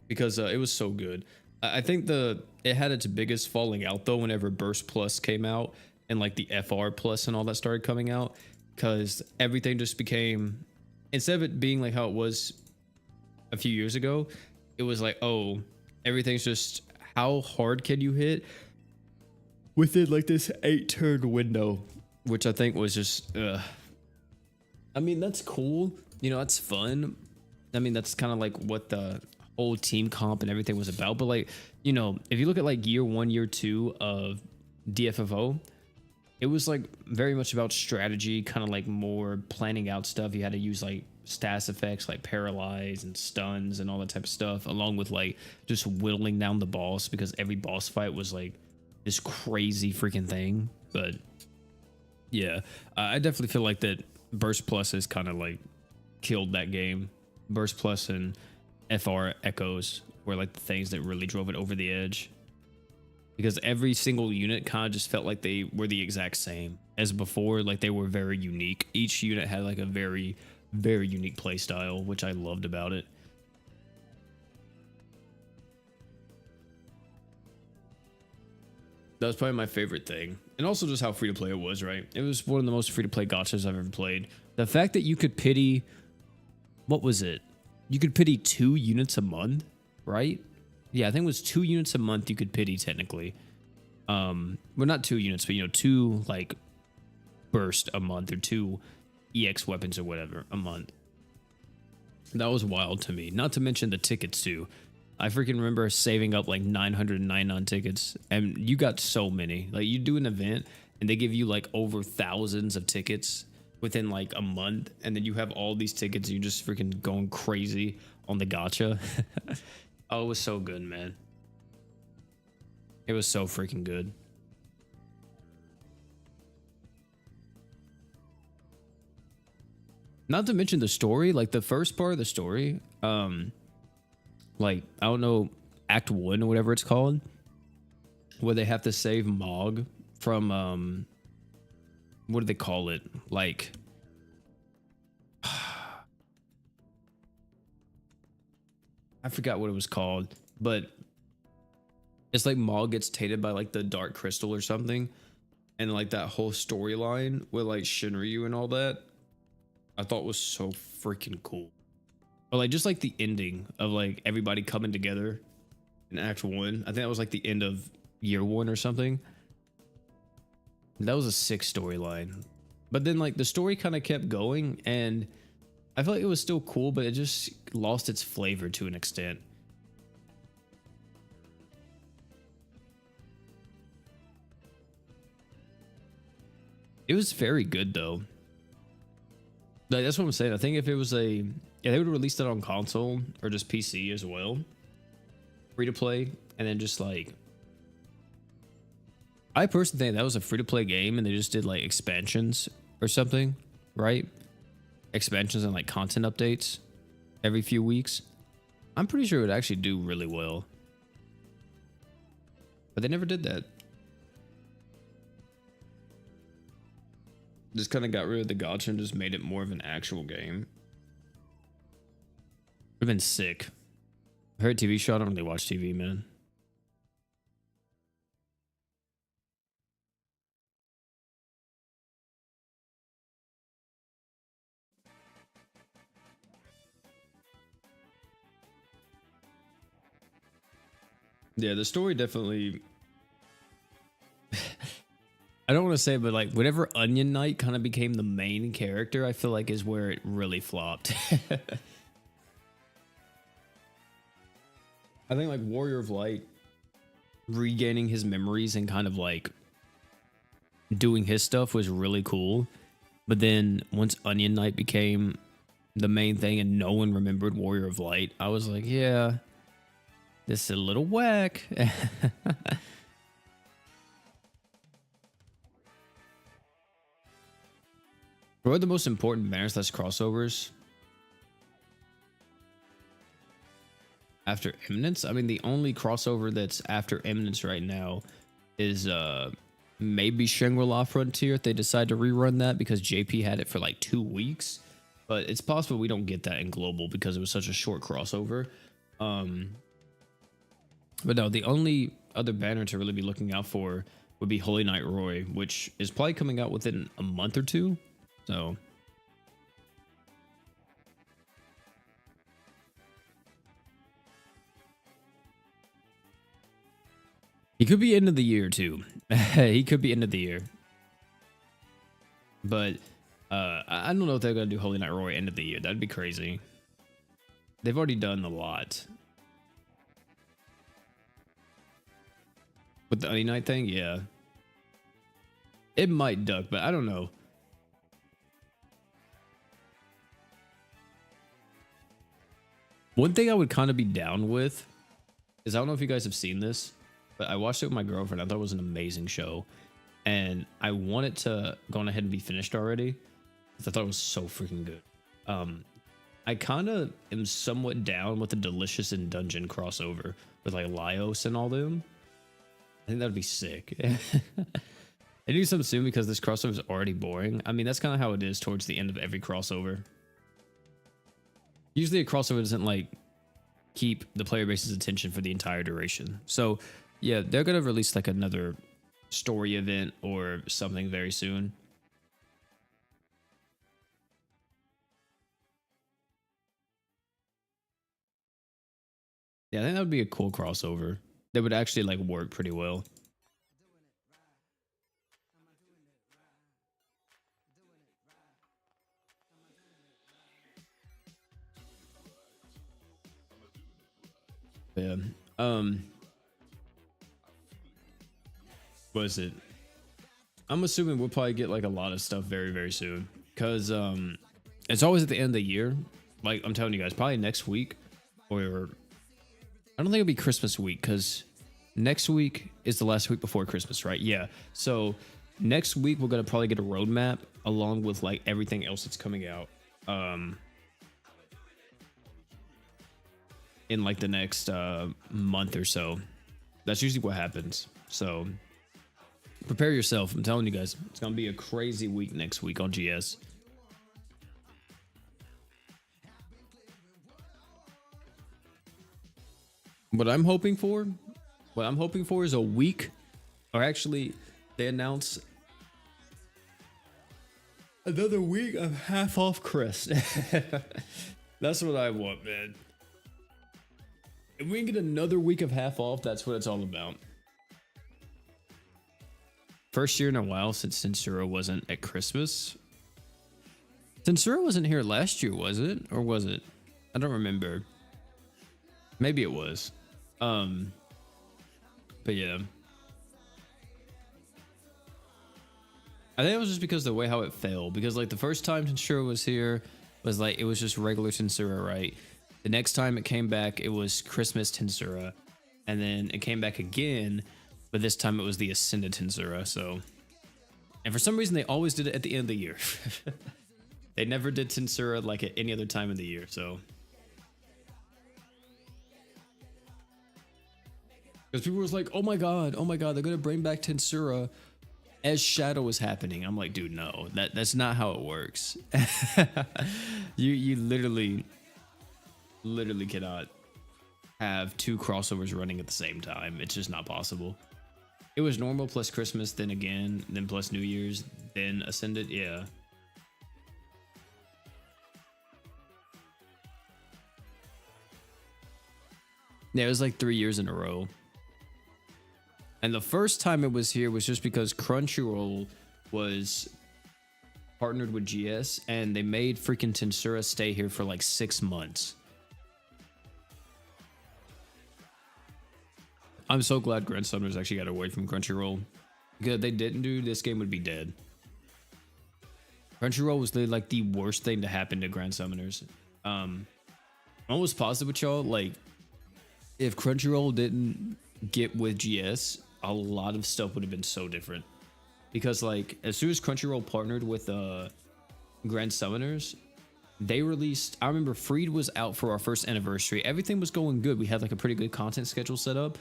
because it was so good. I think it had its biggest falling out though whenever Burst Plus came out and like the FR Plus and all that started coming out, because everything just became, instead of it being like how it was a few years ago, it was like, oh, everything's just how hard can you hit within like this 8-turn window, which I think was just, I mean, that's cool. You know, that's fun. I mean, that's kind of like what the whole team comp and everything was about. But like, you know, if you look at like year 1, year 2 of DFFO, it was like very much about strategy, kind of like more planning out stuff. You had to use like stats effects like paralyze and stuns and all that type of stuff, along with like just whittling down the boss, because every boss fight was like this crazy freaking thing. But yeah, I definitely feel like that Burst Plus has kind of like killed that game. Burst Plus and FR Echoes were like the things that really drove it over the edge, because every single unit kind of just felt like they were the exact same as before. Like they were very unique. Each unit had like a very, very unique play style, which I loved about it. That was probably my favorite thing. And also just how free to play it was, right? It was one of the most free to play gachas I've ever played. The fact that you could pity, what was it? You could pity 2 units a month, right? Yeah, I think it was 2 units a month you could pity technically. Well, not 2 units, but you know, 2 like burst a month, or 2 EX weapons or whatever a month. That was wild to me. Not to mention the tickets too. I freaking remember saving up like 999 tickets, and you got so many. Like you do an event and they give you like over thousands of tickets within like a month, and then you have all these tickets and you're just freaking going crazy on the gacha. Oh, it was so good, man. It was so freaking good. Not to mention the story, like the first part of the story, like I don't know, Act 1 or whatever it's called, where they have to save Mog from what do they call it? Like I forgot what it was called, but it's like Mog gets tainted by like the dark crystal or something, and like that whole storyline with like Shinryu and all that, I thought was so freaking cool. Or like just like the ending of like everybody coming together in Act 1. I think that was like the end of year 1 or something. That was a sick storyline. But then like the story kind of kept going, and I felt like it was still cool, but it just lost its flavor to an extent. It was very good though. Like, that's what I'm saying. I think if it was they would have released it on console or just PC as well, free to play, and then just like, I personally think that was a free to play game and they just did like expansions or something, right? Expansions and like content updates every few weeks. I'm pretty sure it would actually do really well, but they never did that. Just kind of got rid of the gacha and just made it more of an actual game. Would have been sick. I heard TV show. I don't really watch TV, man. Yeah, the story definitely. I don't want to say, but like whenever Onion Knight kind of became the main character, I feel like is where it really flopped. I think like Warrior of Light regaining his memories and kind of like doing his stuff was really cool. But then once Onion Knight became the main thing and no one remembered Warrior of Light, I was like, yeah, this is a little whack. What are the most important banners / crossovers after Eminence? I mean, the only crossover that's after Eminence right now is maybe Shangri-La Frontier if they decide to rerun that, because JP had it for like 2 weeks. But it's possible we don't get that in Global because it was such a short crossover. But no, the only other banner to really be looking out for would be Holy Knight Roy, which is probably coming out within a month or two. So he could be end of the year too. He could be end of the year. But I don't know if they're gonna do Holy Knight Roy end of the year. That'd be crazy. They've already done a lot. With the Onion Knight thing, yeah. It might duck, but I don't know. One thing I would kind of be down with is, I don't know if you guys have seen this, but I watched it with my girlfriend. I thought it was an amazing show. And I want it to go on ahead and be finished already, because I thought it was so freaking good. I kind of am somewhat down with the Delicious in Dungeon crossover with like Laios and all them. I think that would be sick. They do something soon because this crossover is already boring. I mean, that's kind of how it is towards the end of every crossover. Usually a crossover doesn't like keep the player base's attention for the entire duration. So yeah, they're going to release like another story event or something very soon. Yeah, I think that would be a cool crossover that would actually like work pretty well. Yeah. What is it? I'm assuming we'll probably get like a lot of stuff very, very soon, because it's always at the end of the year. Like I'm telling you guys, probably next week, or I don't think it'll be Christmas week, because next week is the last week before Christmas, right? Yeah. So next week we're gonna probably get a roadmap along with like everything else that's coming out in like the next month or so. That's usually what happens. So prepare yourself. I'm telling you guys, it's gonna be a crazy week next week on GS. What I'm hoping for is a week, or actually they announce another week of half off Chris. That's what I want, man. If we can get another week of half off, that's what it's all about. First year in a while since Censura wasn't at Christmas. Censura wasn't here last year, was it? Or was it? I don't remember. Maybe it was. But yeah. I think it was just because the way how it fell. Because like the first time Censura was here was like, it was just regular Censura, right? The next time it came back, it was Christmas Tensura. And then it came back again, but this time it was the Ascended Tensura. So, and for some reason they always did it at the end of the year. They never did Tensura like at any other time in the year. So, because people was like, oh my god, they're gonna bring back Tensura as Shadow is happening. I'm like, dude, no, that's not how it works. you literally cannot have two crossovers running at the same time. It's just not possible. It was normal plus Christmas, then again, then plus New Year's, then Ascended. Yeah. Yeah, it was like 3 years in a row. And the first time it was here was just because Crunchyroll was partnered with GS and they made freaking Tensura stay here for like 6 months. I'm so glad Grand Summoners actually got away from Crunchyroll. Because if they didn't, dude, this game would be dead. Crunchyroll was literally like the worst thing to happen to Grand Summoners. I'm almost positive with y'all, like, if Crunchyroll didn't get with GS, a lot of stuff would have been so different. Because, like, as soon as Crunchyroll partnered with Grand Summoners, they released, I remember Freed was out for our first anniversary. Everything was going good. We had like a pretty good content schedule set up.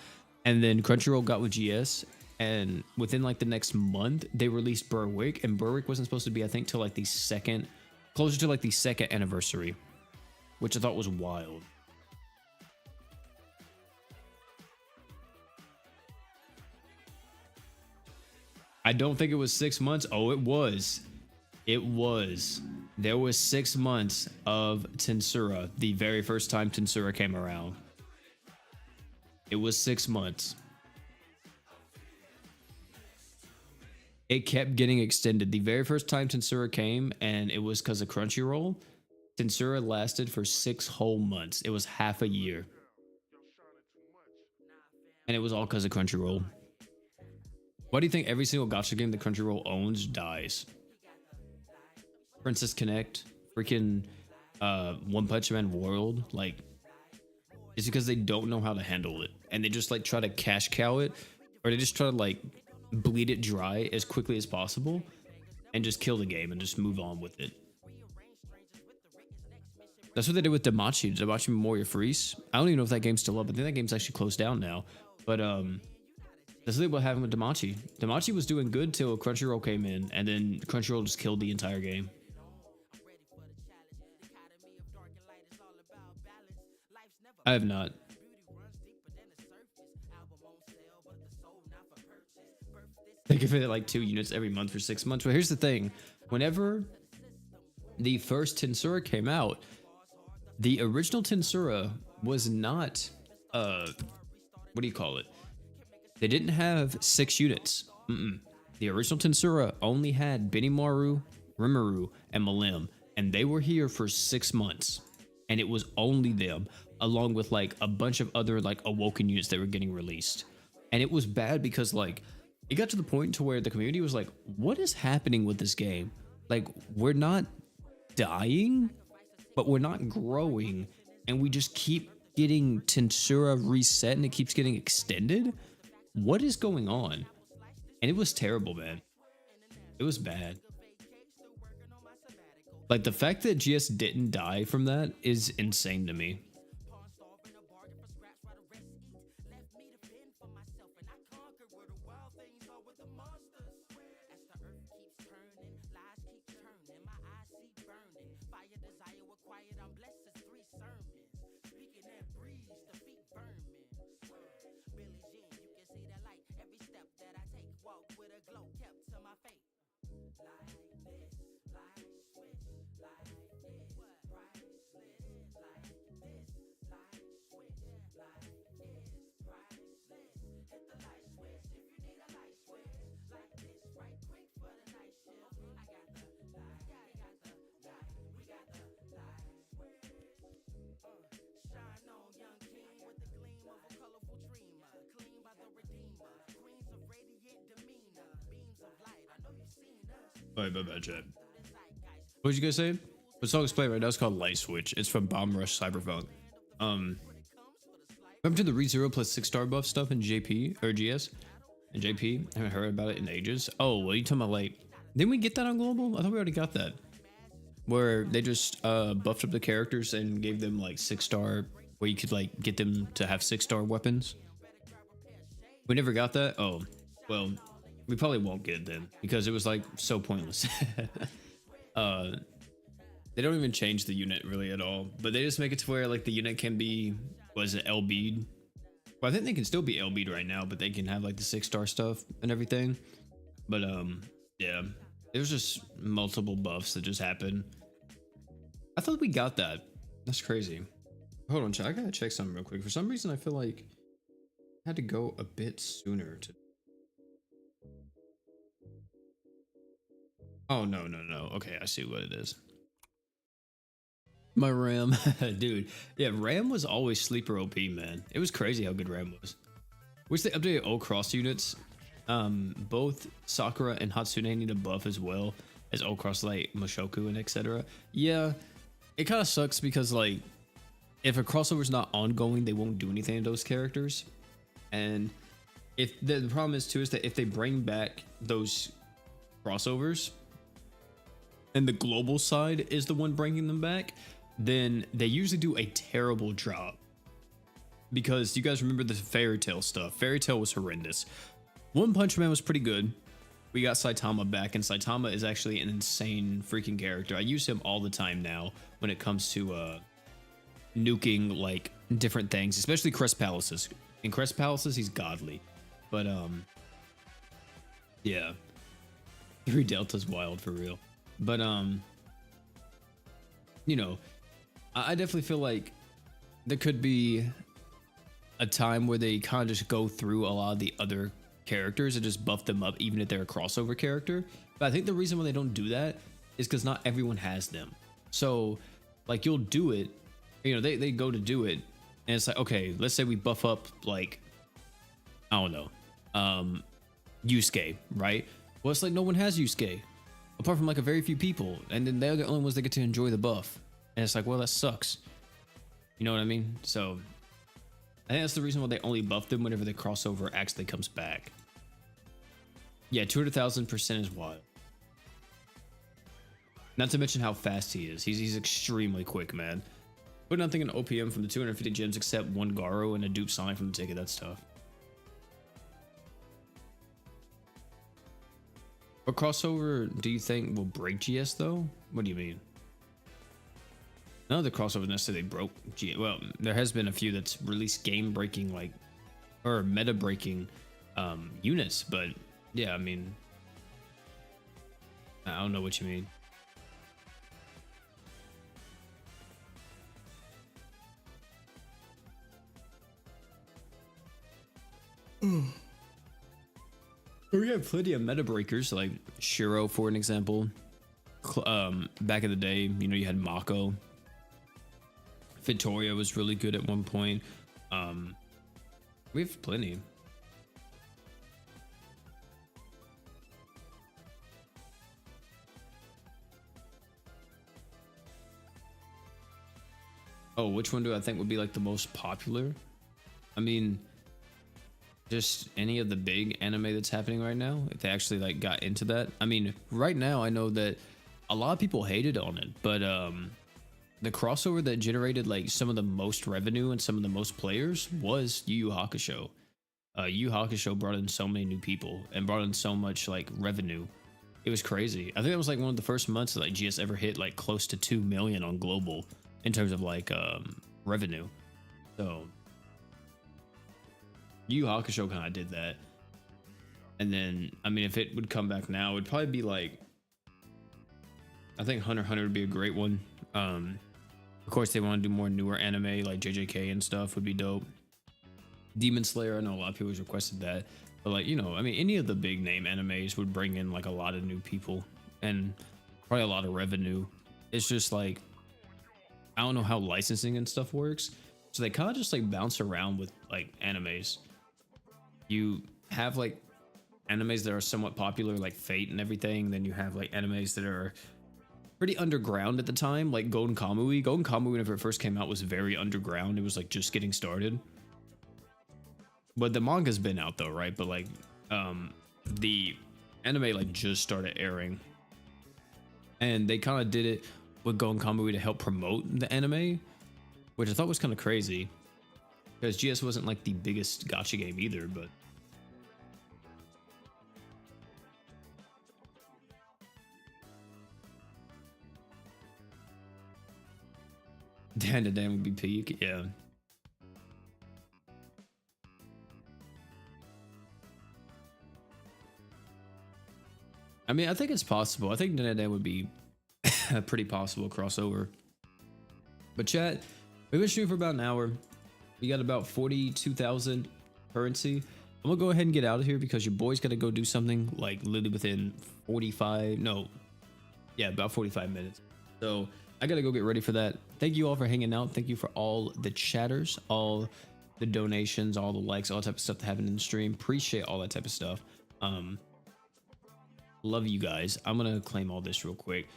And then Crunchyroll got with GS, and within like the next month, they released Berwick, and Berwick wasn't supposed to be, I think, till like the second, closer to like the second anniversary, which I thought was wild. I don't think it was 6 months. Oh, it was. It was. There was 6 months of Tensura, the very first time Tensura came around. It was 6 months. It kept getting extended. The very first time Tensura came, and it was because of Crunchyroll, Tensura lasted for 6 whole months. It was half a year. And it was all because of Crunchyroll. Why do you think every single gacha game that Crunchyroll owns dies? Princess Connect, freaking One Punch Man World, like, it's because they don't know how to handle it, and they just like try to cash cow it, or they just try to like bleed it dry as quickly as possible and just kill the game and just move on with it. That's what they did with Damachi Memoria Freeze. I don't even know if that game's still up. I think that game's actually closed down now, but that's what happened with Damachi. Damachi was doing good till Crunchyroll came in, and then Crunchyroll just killed the entire game. I have not. They give it like 2 units every month for 6 months. But here's the thing. Whenever the first Tensura came out, the original Tensura was not, what do you call it? They didn't have 6 units. The original Tensura only had Benimaru, Rimuru, and Malim. And they were here for 6 months. And it was only them, along with like a bunch of other like awoken units that were getting released. And it was bad because like it got to the point to where the community was like, what is happening with this game? Like, we're not dying, but we're not growing, and we just keep getting Tensura reset and it keeps getting extended. What is going on? And it was terrible, man. It was bad. Like, the fact that GS didn't die from that is insane to me. Alright, my bad, chat. What did you guys say? The song is playing right now. It's called Light Switch. It's from Bomb Rush Cyberpunk. Remember the ReZero plus 6-star buff stuff in JP or GS? In JP? I haven't heard about it in ages. Oh, what are you talking about? Like, didn't we get that on Global? I thought we already got that. Where they just buffed up the characters and gave them like 6-star, where you could like get them to have 6-star weapons. We never got that? Oh, well, we probably won't get it then because it was like so pointless. They don't even change the unit really at all, but they just make it to where like the unit can be, was it LB'd? Well, I think they can still be LB'd right now, but they can have like the 6-star stuff and everything. But yeah, there's just multiple buffs that just happen. I thought we got that. That's crazy. Hold on, I gotta check something real quick. For some reason, I feel like I had to go a bit sooner to Oh, no, no, no. Okay, I see what it is. My RAM, dude. Yeah, RAM was always sleeper OP, man. It was crazy how good RAM was. Wish they updated all cross units. Both Sakura and Hatsune need a buff as well as all cross like Mushoku and etc. Yeah, it kind of sucks because like if a crossover's not ongoing, they won't do anything to those characters. And if the problem is too is that if they bring back those crossovers and the global side is the one bringing them back, then they usually do a terrible job. Because you guys remember the Fairy Tail stuff. Fairy Tail was horrendous. One Punch Man was pretty good. We got Saitama back, and Saitama is actually an insane freaking character. I use him all the time now when it comes to nuking like different things, especially Crest Palaces. In Crest Palaces, he's godly. But yeah. 3 Delta's wild for real. But you know, I definitely feel like there could be a time where they kind of just go through a lot of the other characters and just buff them up even if they're a crossover character. But I think the reason why they don't do that is because not everyone has them. So like you'll do it, you know, they go to do it and it's like, okay, let's say we buff up like, I don't know, Yusuke, right? Well, it's like no one has Yusuke apart from like a very few people, and then they're the only ones that get to enjoy the buff. And it's like, well, that sucks. You know what I mean? So I think that's the reason why they only buff them whenever the crossover actually comes back. Yeah, 200,000% is wild. Not to mention how fast he is. He's extremely quick, man. Put nothing in OPM from the 250 gems except 1 Garo and a dupe Sonic from the ticket. That's tough. What crossover do you think will break GS though? What do you mean? None of the crossovers necessarily broke GS. Well, there has been a few that's released game breaking like or meta breaking units, but yeah, I mean, I don't know what you mean. We have plenty of meta breakers like Shiro, for an example. Back in the day, you know, you had Mako. Victoria was really good at one point. We have plenty. Oh, which one do I think would be like the most popular? I mean, just any of the big anime that's happening right now, if they actually like got into that. I mean, right now I know that a lot of people hated on it, but the crossover that generated like some of the most revenue and some of the most players was Yu Yu Hakusho. Yu Yu Hakusho brought in so many new people and brought in so much like revenue. It was crazy. I think it was like one of the first months that like GS ever hit like close to 2 million on global in terms of like revenue. So Yu Yu Hakusho kind of did that. And then, I mean, if it would come back now, it would probably be like, I think Hunter x Hunter would be a great one. Of course, they want to do more newer anime like JJK and stuff would be dope. Demon Slayer, I know a lot of people requested that. But like, you know, I mean, any of the big name animes would bring in like a lot of new people and probably a lot of revenue. It's just like, I don't know how licensing and stuff works. So they kind of just like bounce around with like animes. You have like animes that are somewhat popular, like Fate and everything. Then you have like animes that are pretty underground at the time, like Golden Kamui. Golden Kamui, whenever it first came out, was very underground. It was like just getting started. But the manga's been out though, right? But like the anime like just started airing. And they kind of did it with Golden Kamui to help promote the anime, which I thought was kind of crazy. Because GS wasn't like the biggest gacha game either, but Dan to Dan would be peak, yeah. I mean, I think it's possible. I think Dan to Dan would be a pretty possible crossover. But chat, we've been shooting for about an hour. We got about 42,000 currency. I'm gonna go ahead and get out of here because your boy's gotta go do something like literally within Yeah, about 45 minutes. So I gotta go get ready for that. Thank you all for hanging out. Thank you for all the chatters, all the donations, all the likes, all type of stuff that happened in the stream. Appreciate all that type of stuff. Love you guys. I'm gonna claim all this real quick.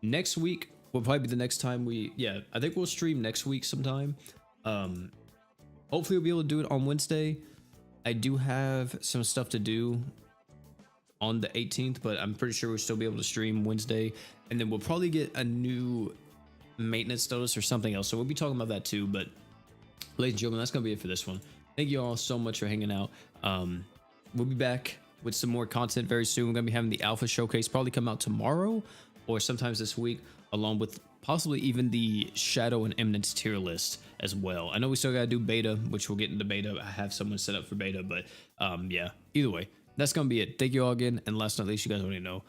Next week will probably be the next time I think we'll stream next week sometime. Hopefully we'll be able to do it on Wednesday. I do have some stuff to do on the 18th, but I'm pretty sure we'll still be able to stream Wednesday, and then we'll probably get a new maintenance notice or something else, so we'll be talking about that too. But ladies and gentlemen, that's gonna be it for this one. Thank you all so much for hanging out. We'll be back with some more content very soon. We're gonna be having the alpha showcase probably come out tomorrow or sometimes this week, along with possibly even the Shadow and Eminence tier list as well. I know we still gotta do beta, which we'll get into beta. I have someone set up for beta, but yeah, either way, that's gonna be it. Thank you all again, and last but not least, you guys already know,